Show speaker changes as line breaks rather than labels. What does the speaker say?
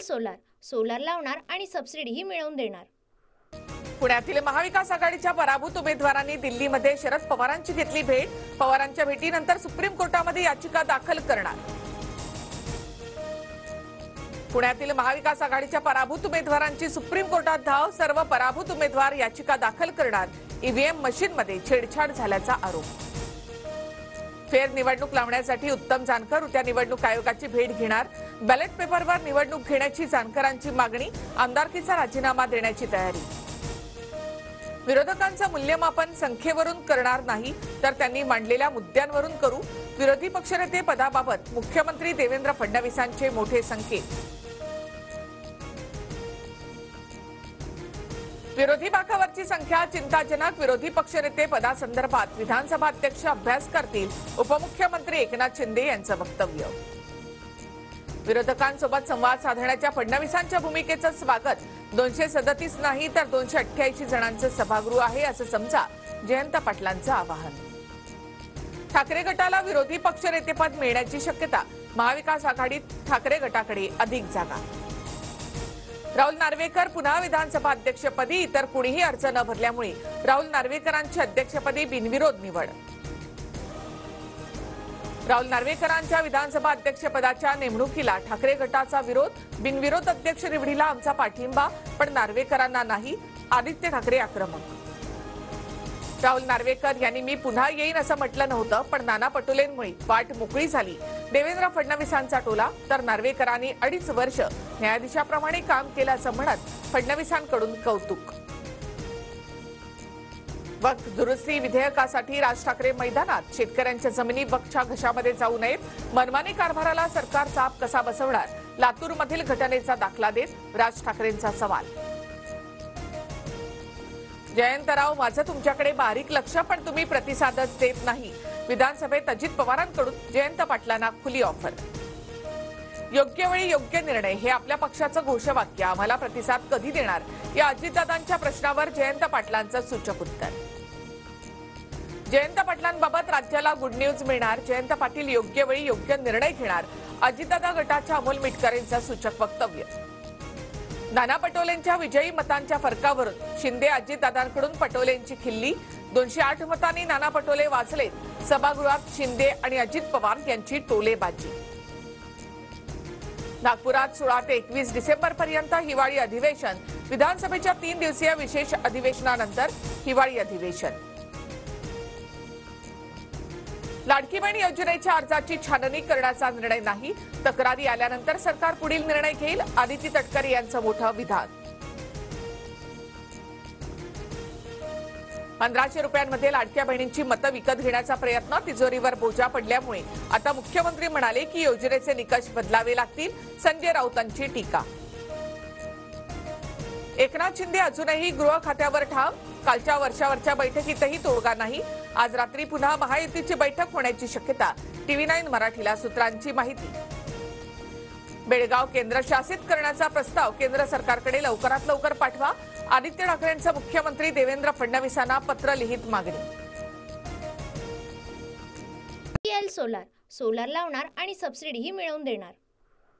Solar, solar लावणार आणि सबसिडीही मिळवून देणार।
पुण्यातील महाविकास आघाडीच्या पराभूत उमेदवारांनी दिल्लीमध्ये शरद पवारांची घेतली भेट। पवारांच्या भेटीनंतर सुप्रीम कोर्टामध्ये याचिका दाखल करणार। पुण्यातील महाविकास आघाडीच्या पराभूत उमेदवारांची सुप्रीम कोर्टात धाव। सर्व पराभूत उमेदवार याचिका दाखल करणार। ईव्हीएम मशीनमध्ये छेडछाड झाल्याचा आरोप। फेर निवडणूक लावण्यासाठी उत्तम जानकर उद्या निवडणूक आयोगाची भेट घेणार। बॅलेट पेपरवर निवडणूक घेण्याची जानकरांची मागणी। आमदारकीचा राजीनामा देण्याची तयारी। विरोधकांचं मूल्यमापन संख्येवरून करणार नाही तर त्यांनी मांडलेल्या मुद्द्यांवरून करू। विरोधी पक्षनेते पदाबाबत मुख्यमंत्री देवेंद्र फडणवीसांचे मोठे संकेत। विरोधी बाकावरची संख्या चिंताजनक। विरोधी पक्षनेते पदासंदर्भात विधानसभा अध्यक्ष अभ्यास करतील। उपमुख्यमंत्री एकनाथ शिंदे यांचं वक्तव्य। विरोधकांसोबत संवाद साधण्याच्या फडणवीसांच्या भूमिकेचं स्वागत। 237 नाही तर 288 जणांचं सभागृह आहे असं समजा, जयंत पाटलांचं आवाहन। ठाकरे गटाला विरोधी पक्षनेतेपद मिळण्याची शक्यता। महाविकास आघाडीत ठाकरे गटाकडे अधिक जागा। राहुल नार्वेकर पुन्हा विधानसभा अध्यक्षपदी। इतर कुणीही अर्ज न भरल्यामुळे राहुल नार्वेकरांची अध्यक्षपदी बिनविरोध निवड। राहुल नार्वेकरांच्या विधानसभा अध्यक्षपदाच्या नेमणुकीला ठाकरे गटाचा विरोध। बिनविरोध अध्यक्ष निवडीला आमचा पाठिंबा, पण नार्वेकरांना नाही। आदित्य ठाकरे आक्रमक। राहुल नार्वेकर यांनी मी पुन्हा येईन असं म्हटलं नव्हतं, पण नाना पटोलेंमुळे वाट मोकळी झाली। देवेंद्र फडणवीसांचा टोला। तर नार्वेकरांनी 2.5 वर्ष न्यायाधीशाप्रमाणे काम केलं असं म्हणत फडणवीसांकडून कौतुक। वक्फ दुरुस्ती विधेयकासाठी राज ठाकरे मैदानात। शेतकऱ्यांच्या जमिनी वक्फच्या घशामध्ये जाऊ नयेत। मनमानी कारभाराला सरकार चाप कसा बसवणार? लातूरमधील घटनेचा दाखला देत राज ठाकरेंचा सवाल। जयंतराव, माझं तुमच्याकडे बारीक लक्ष, पण तुम्ही प्रतिसादच देत नाही। विधानसभेत अजित पवारांकडून जयंत पाटलांना खुली ऑफर। योग्य वेळी योग्य निर्णय हे आपल्या पक्षाचं घोषवाक्य। आम्हाला प्रतिसाद कधी देणार? या अजितदादांच्या प्रश्नावर जयंत पाटलांचं सूचक उत्तर। जयंत पाटलांबाबत राज्याला गुड न्यूज मिळणार। जयंत पाटील योग्य वेळी योग्य निर्णय घेणार। अजितदादा गटाच्या अमोल मिटकरेंचं सूचक वक्तव्य। नाना पटोलेंच्या विजयी मतांच्या फरकावरून शिंदे अजितदादांकडून पटोलेंची खिल्ली। 208 मतांनी नाना पटोले वाचलेत। सभागृहात शिंदे आणि अजित पवार यांची टोलेबाजी। नागपुरात 16 ते 21 डिसेंबर पर्यंत हिवाळी अधिवेशन। विधानसभेच्या 3 दिवसीय विशेष अधिवेशनानंतर हिवाळी अधिवेशन। लाडकी बहीण योजनेच्या अर्जाची छाननी करण्याचा निर्णय नाही। तक्रारी आल्यानंतर सरकार पुढील निर्णय घेईल। आदिती तटकरे यांचं मोठं विधान। 1500 रुपयांमध्ये लाडक्या बहिणींची मतं विकत घेण्याचा प्रयत्न। तिजोरीवर बोजा पडल्यामुळे आता मुख्यमंत्री म्हणाले की योजनेचे निकष बदलावे लागतील। संजय राऊतांची टीका। एकनाथ शिंदे अजूनही गृह खात्यावर ठाम। कालच्या वर्षावरच्या बैठकीतही तोडगा नाही। आज रात्री पुन्हा महायुतीची बैठक होण्याची शक्यता। TV9 मराठीला सूत्रांची माहिती। बेळगाव केंद्रशासित करण्याचा प्रस्ताव केंद्र सरकारकडे लवकरात लवकर पाठवा। आदित्य ठाकरेंचं मुख्यमंत्री देवेंद्र फडणवीसांना पत्र लिहित मागणी।
PL सोलार, सोलार लावणार आणि सबसिडीही मिळवून देणार।